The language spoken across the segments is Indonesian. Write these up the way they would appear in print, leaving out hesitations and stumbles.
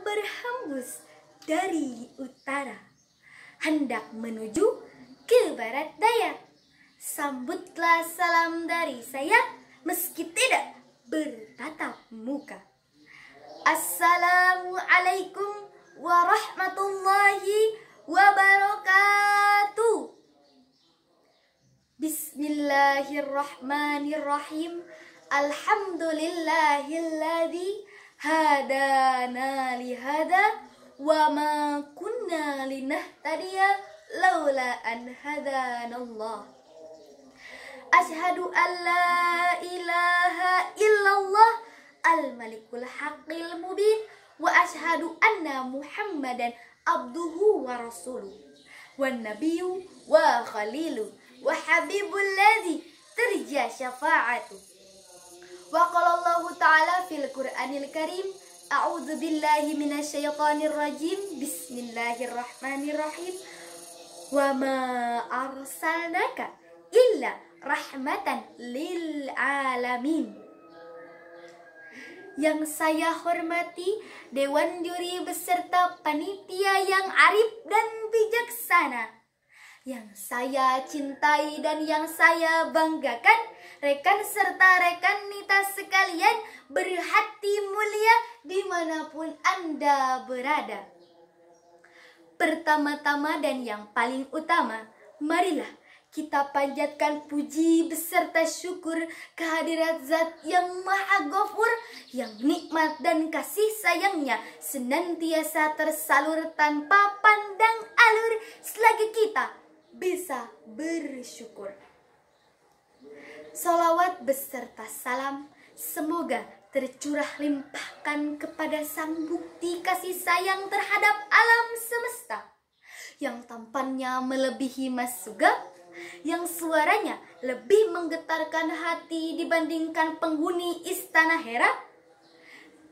berhembus dari utara, hendak menuju ke barat daya. Sambutlah salam dari saya, meski tidak bertatap muka. Assalamualaikum warahmatullahi wabarakatuh. Bismillahirrahmanirrahim. Alhamdulillahilladzi hadana lihada wa ma kunna linahtadiya laula an hadanallah. Asyhadu an la ilaha illallah al-malikul haqqil mubin wa asyhadu anna Muhammadan abduhu wa rasuluh wan nabiyyu wa khalilu wa habibul ladzi terja syafa'atu. Wa qala Allah ta'ala fil Qur'anil Karim, a'udzu billahi minasyaitonir rajim. Bismillahirrahmanirrahim. Wa ma arsalnaka illa rahmatan lil alamin. Yang saya hormati Dewan Juri beserta panitia yang arif dan bijaksana, yang saya cintai dan yang saya banggakan, rekan serta rekan nita sekalian berhati mulia dimanapun Anda berada. Pertama-tama dan yang paling utama, marilah kita panjatkan puji beserta syukur kehadirat Zat yang Maha Ghafur, yang nikmat dan kasih sayangnya senantiasa tersalur tanpa pandang alur selagi kita bisa bersyukur. Salawat beserta salam semoga tercurah limpahkan kepada sang bukti kasih sayang terhadap alam semesta, yang tampannya melebihi Mas Sugap, yang suaranya lebih menggetarkan hati dibandingkan penghuni istana Hera,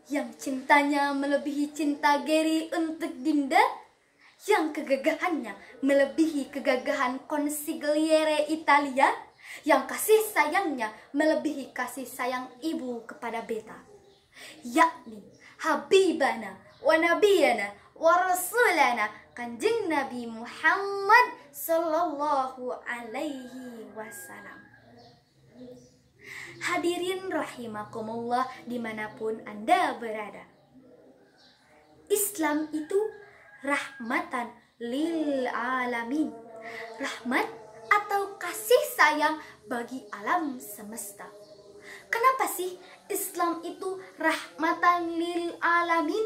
yang cintanya melebihi cinta Gary untuk Dinda, yang kegagahannya melebihi kegagahan Consigliere Italia, yang kasih sayangnya melebihi kasih sayang ibu kepada beta, yakni Habibana wa Nabiyana wa Rasulana Kanjeng Nabi Muhammad Sallallahu Alaihi Wasallam. Hadirin rahimakumullah dimanapun Anda berada, Islam itu rahmatan lil alamin, rahmat atau kasih sayang bagi alam semesta. Kenapa sih Islam itu rahmatan lil alamin?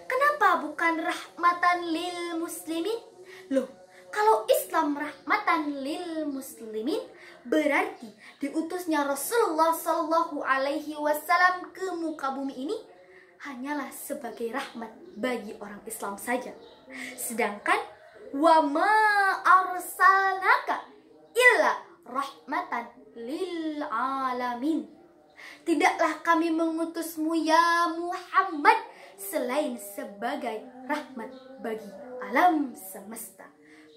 Kenapa bukan rahmatan lil muslimin? Loh, kalau Islam rahmatan lil muslimin, berarti diutusnya Rasulullah Shallallahu Alaihi Wasallam ke muka bumi ini hanyalah sebagai rahmat bagi orang Islam saja. Sedangkan wa ma arsalnaka illa rahmatan lil alamin, tidaklah kami mengutusmu ya Muhammad selain sebagai rahmat bagi alam semesta.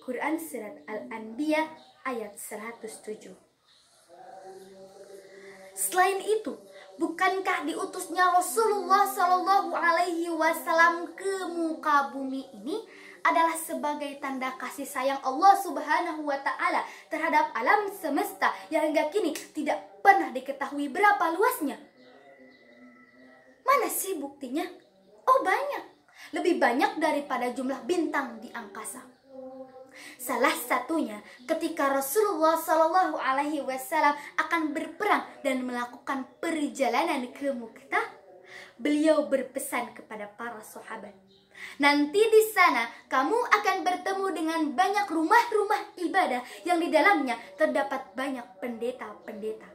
Quran Surat Al-Anbiya ayat 107. Selain itu, bukankah diutusnya Rasulullah Shallallahu Alaihi Wasallam ke muka bumi ini adalah sebagai tanda kasih sayang Allah Subhanahu wa Ta'ala terhadap alam semesta yang hingga kini tidak pernah diketahui berapa luasnya? Mana sih buktinya? Oh, banyak, lebih banyak daripada jumlah bintang di angkasa. Salah satunya ketika Rasulullah Shallallahu Alaihi Wasallam akan berperang dan melakukan perjalanan ke Mu'tah, beliau berpesan kepada para sahabat, nanti di sana kamu akan bertemu dengan banyak rumah-rumah ibadah yang di dalamnya terdapat banyak pendeta-pendeta.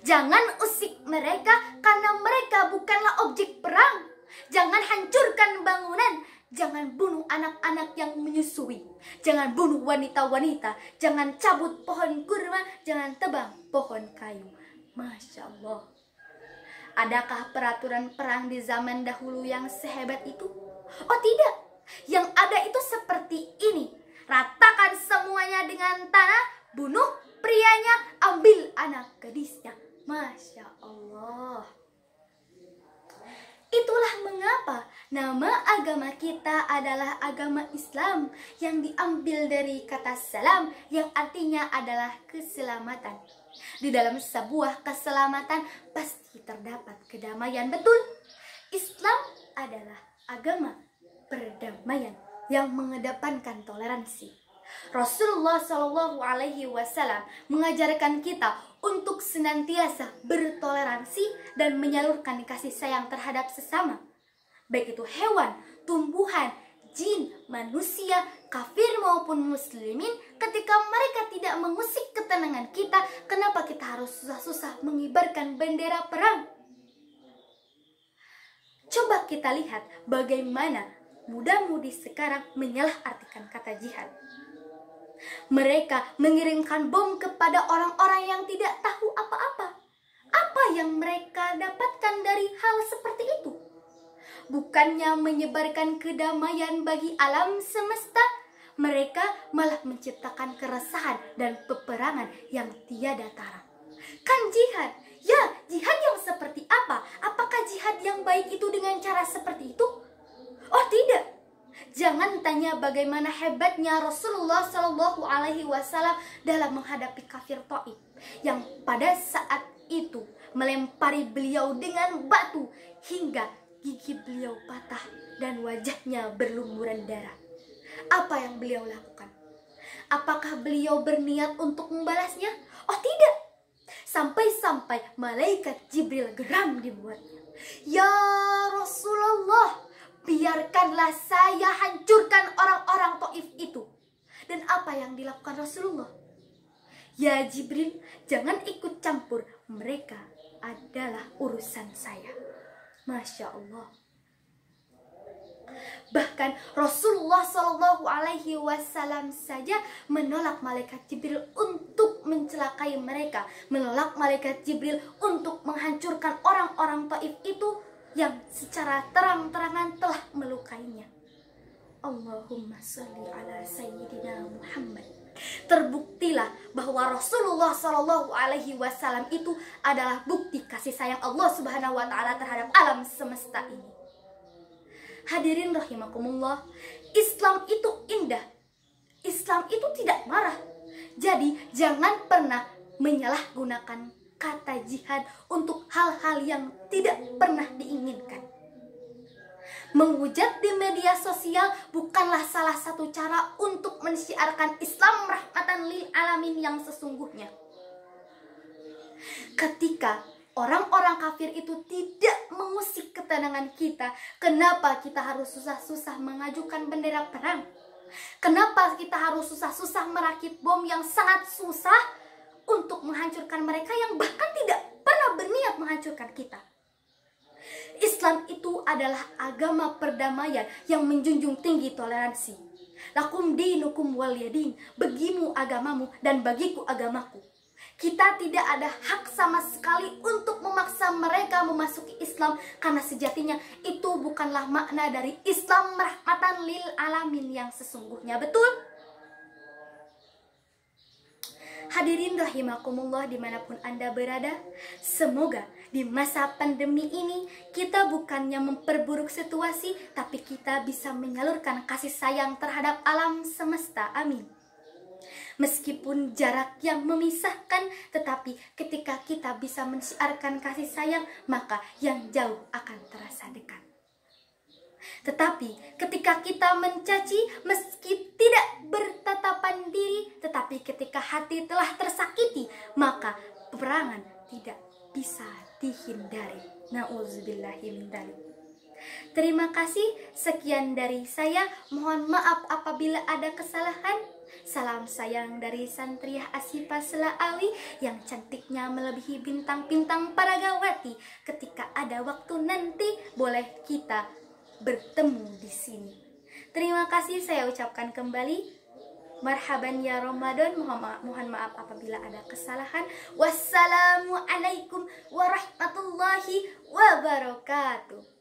Jangan usik mereka karena mereka bukanlah objek perang. Jangan hancurkan bangunan. Jangan bunuh anak-anak yang menyusui. Jangan bunuh wanita-wanita. Jangan cabut pohon kurma. Jangan tebang pohon kayu. Masya Allah. Adakah peraturan perang di zaman dahulu yang sehebat itu? Oh tidak. Yang ada itu seperti ini. Ratakan semuanya dengan tanah. Bunuh prianya. Ambil anak gadisnya. Masya Allah. Itulah mengapa nama agama kita adalah agama Islam yang diambil dari kata salam yang artinya adalah keselamatan. Di dalam sebuah keselamatan pasti terdapat kedamaian. Betul, Islam adalah agama perdamaian yang mengedepankan toleransi. Rasulullah Shallallahu Alaihi Wasallam mengajarkan kita untuk senantiasa bertoleransi dan menyalurkan kasih sayang terhadap sesama, baik itu hewan, tumbuhan, jin, manusia, kafir maupun muslimin. Ketika mereka tidak mengusik ketenangan kita, kenapa kita harus susah-susah mengibarkan bendera perang? Coba kita lihat bagaimana muda-mudi sekarang menyalahartikan kata jihad. Mereka mengirimkan bom kepada orang-orang yang tidak tahu apa-apa. Apa yang mereka dapatkan dari hal seperti itu? Bukannya menyebarkan kedamaian bagi alam semesta, mereka malah menciptakan keresahan dan peperangan yang tiada tara. Kan jihad? Ya, jihad yang seperti apa? Apakah jihad yang baik itu dengan cara seperti itu? Oh tidak. Jangan tanya bagaimana hebatnya Rasulullah Shallallahu Alaihi Wasallam dalam menghadapi kafir Taif yang pada saat itu melempari beliau dengan batu hingga gigi beliau patah dan wajahnya berlumuran darah. Apa yang beliau lakukan? Apakah beliau berniat untuk membalasnya? Oh tidak. Sampai-sampai malaikat Jibril geram dibuatnya. Ya Rasulullah, biarkanlah saya hancurkan orang-orang Taif itu. Dan apa yang dilakukan Rasulullah? Ya Jibril, jangan ikut campur. Mereka adalah urusan saya. Masya Allah. Bahkan Rasulullah Shallallahu Alaihi Wasallam saja menolak malaikat Jibril untuk mencelakai mereka, menolak malaikat Jibril untuk menghancurkan orang-orang Taif itu yang secara terang-terangan telah melukainya. Allahumma sholli ala sayyidina Muhammad. Terbuktilah bahwa Rasulullah Shallallahu Alaihi Wasallam itu adalah bukti kasih sayang Allah Subhanahu Wa Taala terhadap alam semesta ini. Hadirin rahimakumullah, Islam itu indah. Islam itu tidak marah. Jadi jangan pernah menyalahgunakan kata jihad untuk hal-hal yang tidak pernah diinginkan. Menghujat di media sosial bukanlah salah satu cara untuk mensyiarkan Islam rahmatan lil alamin yang sesungguhnya. Ketika orang-orang kafir itu tidak mengusik ketenangan kita, kenapa kita harus susah-susah mengajukan bendera perang? Kenapa kita harus susah-susah merakit bom yang sangat susah untuk menghancurkan mereka yang bahkan tidak pernah berniat menghancurkan kita? Islam itu adalah agama perdamaian yang menjunjung tinggi toleransi. Lakum dinukum waliyadin, bagimu agamamu dan bagiku agamaku. Kita tidak ada hak sama sekali untuk memaksa mereka memasuki Islam, karena sejatinya itu bukanlah makna dari Islam rahmatan lil alamin yang sesungguhnya. Betul? Hadirin rahimakumullah dimanapun Anda berada, semoga di masa pandemi ini kita bukannya memperburuk situasi, tapi kita bisa menyalurkan kasih sayang terhadap alam semesta. Amin. Meskipun jarak yang memisahkan, tetapi ketika kita bisa mensiarkan kasih sayang, maka yang jauh akan terasa dekat. Tetapi ketika kita mencaci, meski tidak bertatapan diri, tetapi ketika hati telah tersakiti, maka peperangan tidak bisa dihindari. Nauzubillahi min dzalik. Terima kasih, sekian dari saya. Mohon maaf apabila ada kesalahan. Salam sayang dari Santriah Asyifa Selaawi yang cantiknya melebihi bintang-bintang Paragawati. Ketika ada waktu nanti, boleh kita bertemu di sini. Terima kasih saya ucapkan kembali. Marhaban ya Ramadan. Mohon maaf apabila ada kesalahan. Wassalamualaikum warahmatullahi wabarakatuh.